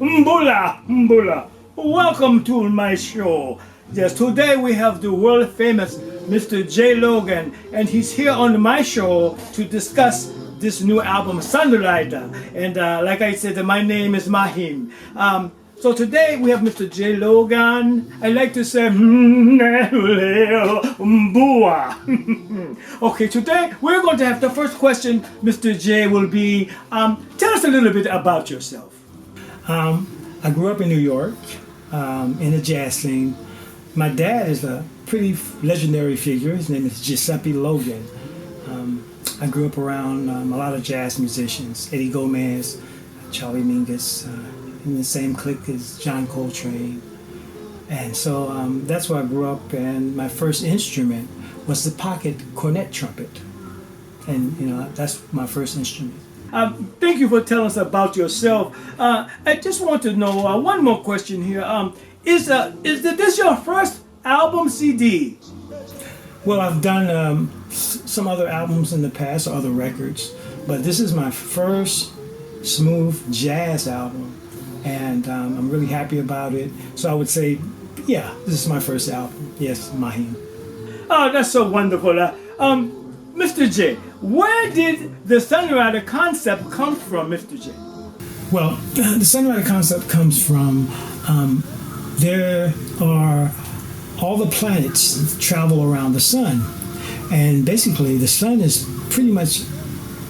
Mbula, mbula. Welcome to my show. Yes, today we have the world famous Mr. Jaee Logan, and he's here on my show to discuss this new album, Sunlighter. And like I said, my name is Majheem. So today we have Mr. Jaee Logan. I like to say, Mbua. Okay, today we're going to have the first question, Mr. Jaee, will be, tell us a little bit about yourself. I grew up in New York, in the jazz scene. My dad is a pretty legendary figure. His name is Jaee Logan. I grew up around a lot of jazz musicians, Eddie Gomez, Charlie Mingus, in the same clique as John Coltrane. And so that's where I grew up, and my first instrument was the pocket cornet trumpet. And that's my first instrument. Thank you for telling us about yourself. I just want to know one more question here. Is this your first album CD? Well, I've done some other albums in the past, or other records, but this is my first smooth jazz album, and I'm really happy about it. So I would say, yeah, this is my first album. Yes, Majheem. Oh, that's so wonderful. Mr. Jaee, where did the Sunrider concept come from, Mr. Jaee? Well, the Sunrider concept comes from there are all the planets travel around the sun, and basically the sun is pretty much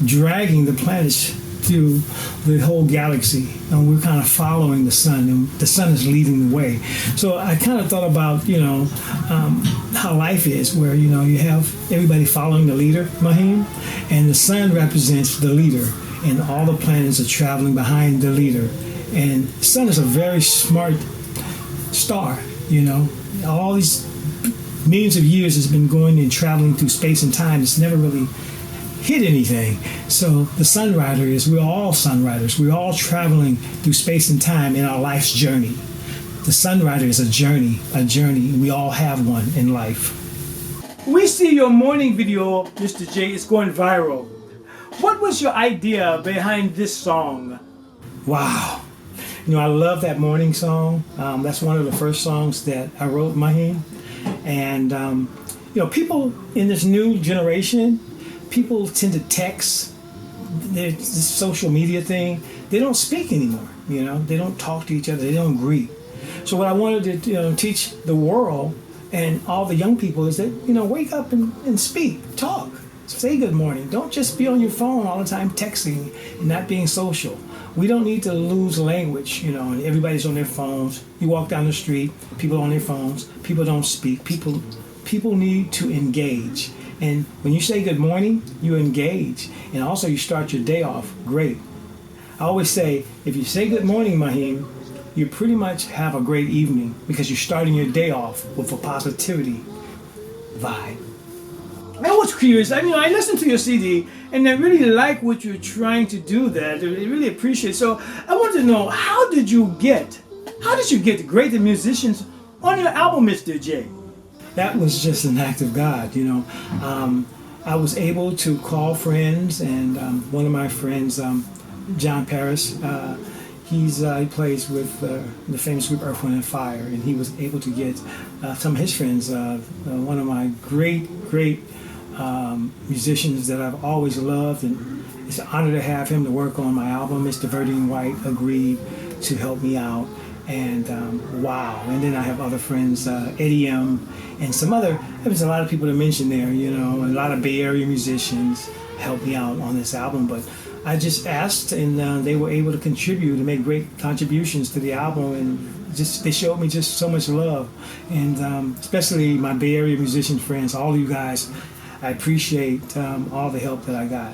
dragging the planets through the whole galaxy, and we're kind of following the sun, and the sun is leading the way. So I kind of thought about how life is, where you have everybody following the leader, Majheem, and the sun represents the leader, and all the planets are traveling behind the leader. And the sun is a very smart star. All these millions of years has been going and traveling through space and time. It's never really hit anything. So the Sunrider is, we're all Sunriders. We're all traveling through space and time in our life's journey. The Sunrider is a journey. We all have one in life. We see your morning video, Mr. Jaee, is going viral. What was your idea behind this song? Wow. I love that morning song. That's one of the first songs that I wrote, Majheem. And, people in this new generation, people tend to text. There's this social media thing. They don't speak anymore, They don't talk to each other. They don't greet. So what I wanted to teach the world and all the young people is that, wake up and speak, talk. Say good morning. Don't just be on your phone all the time texting and not being social. We don't need to lose language, and everybody's on their phones. You walk down the street, people on their phones, people don't speak. People need to engage. And when you say good morning, you engage. And also you start your day off great. I always say, if you say good morning, Majheem, you pretty much have a great evening, because you're starting your day off with a positivity vibe. I was curious. I listened to your CD, and I really like what you're trying to do there. I really appreciate it. So I want to know, how did you get great musicians on your album, Mr. Jaee? That was just an act of God, I was able to call friends, and one of my friends, John Paris, he plays with the famous group Earth, Wind & Fire, and he was able to get some of his friends, one of my great musicians that I've always loved, and it's an honor to have him to work on my album. Mr. Verdine White agreed to help me out, and wow. And then I have other friends, Eddie M, and some other, there's a lot of people to mention there, a lot of Bay Area musicians helped me out on this album, but I just asked, and they were able to contribute and make great contributions to the album, and they showed me just so much love, and especially my Bay Area musician friends, all of you guys. I appreciate all the help that I got.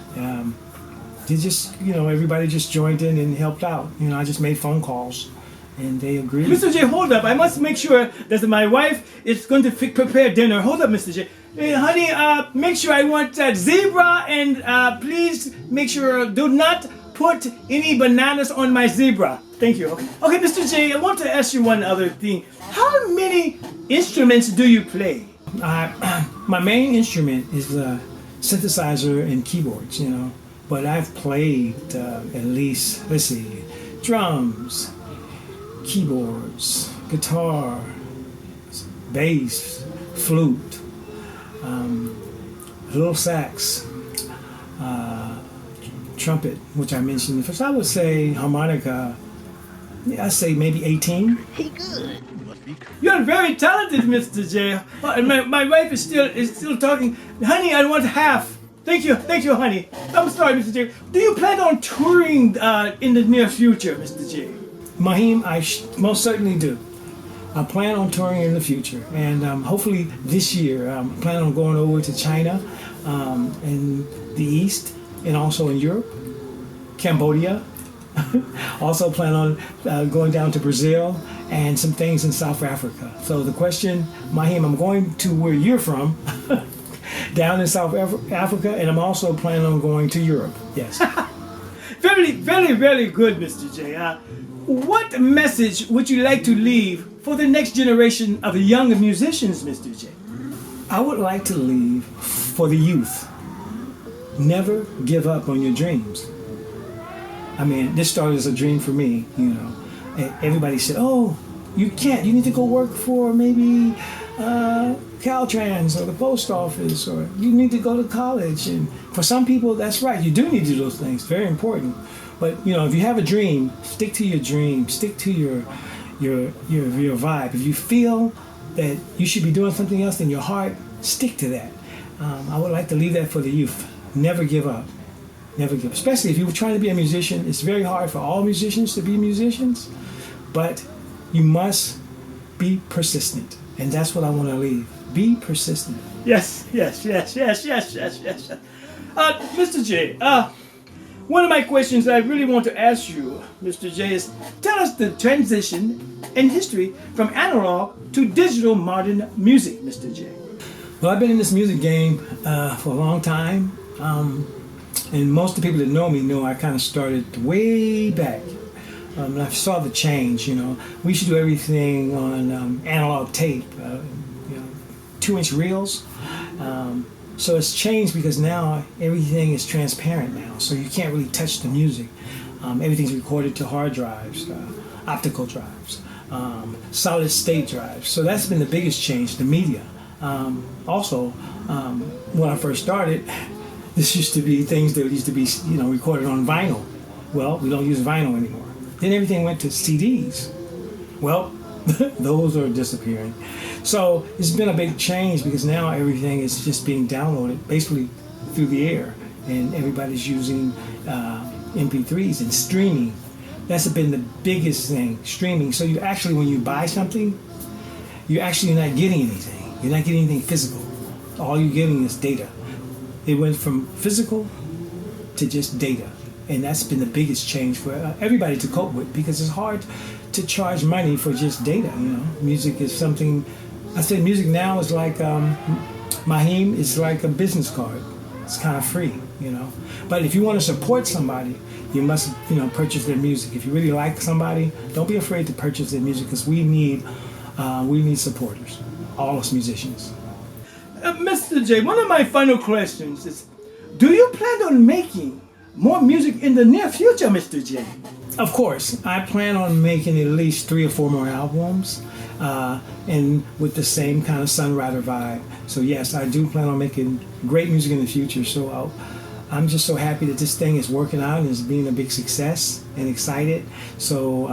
They just, everybody just joined in and helped out. I just made phone calls, and they agreed. Mr. Jaee, hold up. I must make sure that my wife is going to prepare dinner. Hold up, Mr. Jaee. Hey, honey, make sure I want zebra, and please make sure do not put any bananas on my zebra. Thank you. Okay, Mr. Jaee, I want to ask you one other thing. How many instruments do you play? My main instrument is the synthesizer and keyboards, you know. But I've played at least, let's see, drums, keyboards, guitar, bass, flute, little sax, trumpet, which I mentioned first. I would say harmonica, I'd say maybe 18. He good. You're very talented, Mr. J. And my wife is still talking. Honey, I want half. Thank you, honey. I'm sorry, Mr. J. Do you plan on touring in the near future, Mr. J? Mahim, I most certainly do. I plan on touring in the future, and hopefully this year, I'm planning on going over to China, in the East, and also in Europe, Cambodia. Also plan on going down to Brazil and some things in South Africa. So the question, Mahim, I'm going to where you're from, down in South Africa, and I'm also planning on going to Europe. Yes. Very, very, very good, Mr. J. What message would you like to leave for the next generation of young musicians, Mr. J? I would like to leave for the youth. Never give up on your dreams. I mean, this started as a dream for me, you know. Everybody said, oh, you can't. You need to go work for maybe Caltrans or the post office, or you need to go to college. And for some people, that's right. You do need to do those things. Very important. But, you know, if you have a dream, stick to your dream. Stick to your vibe. If you feel that you should be doing something else in your heart, stick to that. I would like to leave that for the youth. Never give up. Never give up. Especially if you're trying to be a musician. It's very hard for all musicians to be musicians, but you must be persistent. And that's what I want to leave. Be persistent. Yes. Mr. J, one of my questions I really want to ask you, Mr. J, is tell us the transition in history from analog to digital modern music, Mr. J. Well, I've been in this music game for a long time. And most of the people that know me know I kind of started way back. And I saw the change, you know. We used to do everything on analog tape, 2-inch reels. So it's changed because now everything is transparent now. So you can't really touch the music. Everything's recorded to hard drives, optical drives, solid state drives. So that's been the biggest change, the media. Also, when I first started, this used to be things that used to be, recorded on vinyl. Well, we don't use vinyl anymore. Then everything went to CDs. Well, those are disappearing. So it's been a big change because now everything is just being downloaded basically through the air, and everybody's using MP3s and streaming. That's been the biggest thing, streaming. So you actually, when you buy something, you're actually not getting anything. You're not getting anything physical. All you're getting is data. It went from physical to just data. And that's been the biggest change for everybody to cope with, because it's hard to charge money for just data. Music is something, I say music now is like, Majheem is like a business card. It's kind of free, But if you want to support somebody, you must, purchase their music. If you really like somebody, don't be afraid to purchase their music, because we need supporters, all us musicians. Mr. J, one of my final questions is, do you plan on making more music in the near future, Mr. J? Of course. I plan on making at least 3 or 4 more albums, and with the same kind of songwriter vibe. So yes, I do plan on making great music in the future. So I'm just so happy that this thing is working out and is being a big success, and excited. So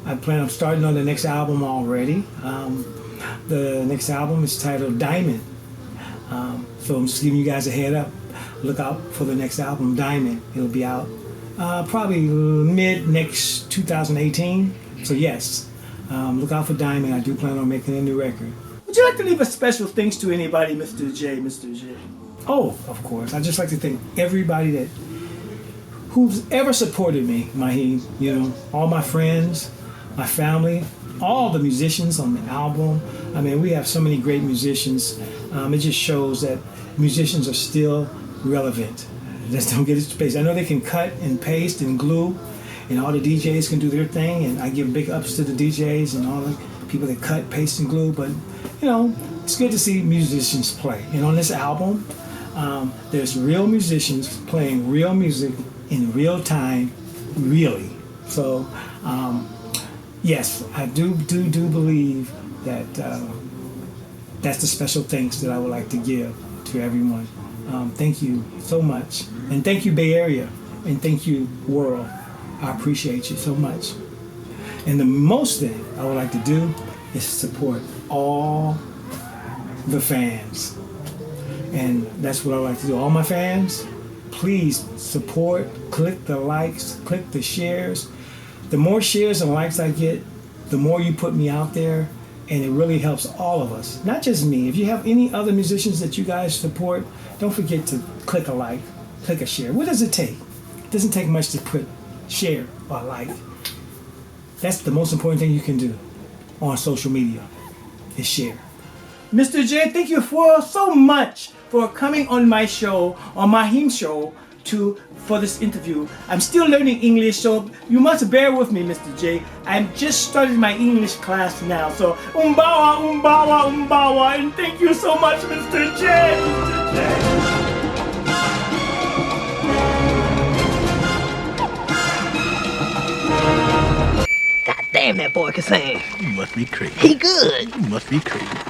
I plan on starting on the next album already. The next album is titled Diamond. So I'm just giving you guys a head up. Look out for the next album, Diamond. It'll be out probably mid next 2018. So yes, look out for Diamond. I do plan on making a new record. Would you like to leave a special thanks to anybody, Mr. J? Oh, of course. I'd just like to thank everybody who's ever supported me, Majheem. All my friends, my family, all the musicians on the album. I mean, we have so many great musicians. It just shows that musicians are still relevant. Just don't get it space. I know they can cut and paste and glue, and all the DJs can do their thing, and I give big ups to the DJs and all the people that cut, paste, and glue. But it's good to see musicians play. And on this album, There's real musicians playing real music in real time, really. So, yes, I do believe that that's the special thanks that I would like to give to everyone. Thank you so much. And thank you, Bay Area. And thank you, world. I appreciate you so much. And the most thing I would like to do is support all the fans. And that's what I like to do. All my fans, please support, click the likes, click the shares. The more shares and likes I get, the more you put me out there, and it really helps all of us, not just me. If you have any other musicians that you guys support, don't forget to click a like, click a share. What does it take? It doesn't take much to put share or like. That's the most important thing you can do on social media, is share. Mr. J, thank you so much for coming on my show, on Majheem show, for this interview. I'm still learning English, so you must bear with me, Mr. J. I'm just starting my English class now, so umbawa, and thank you so much, Mr. J. Mr. J. God damn, that boy can sing. You must be crazy. He good. You must be crazy.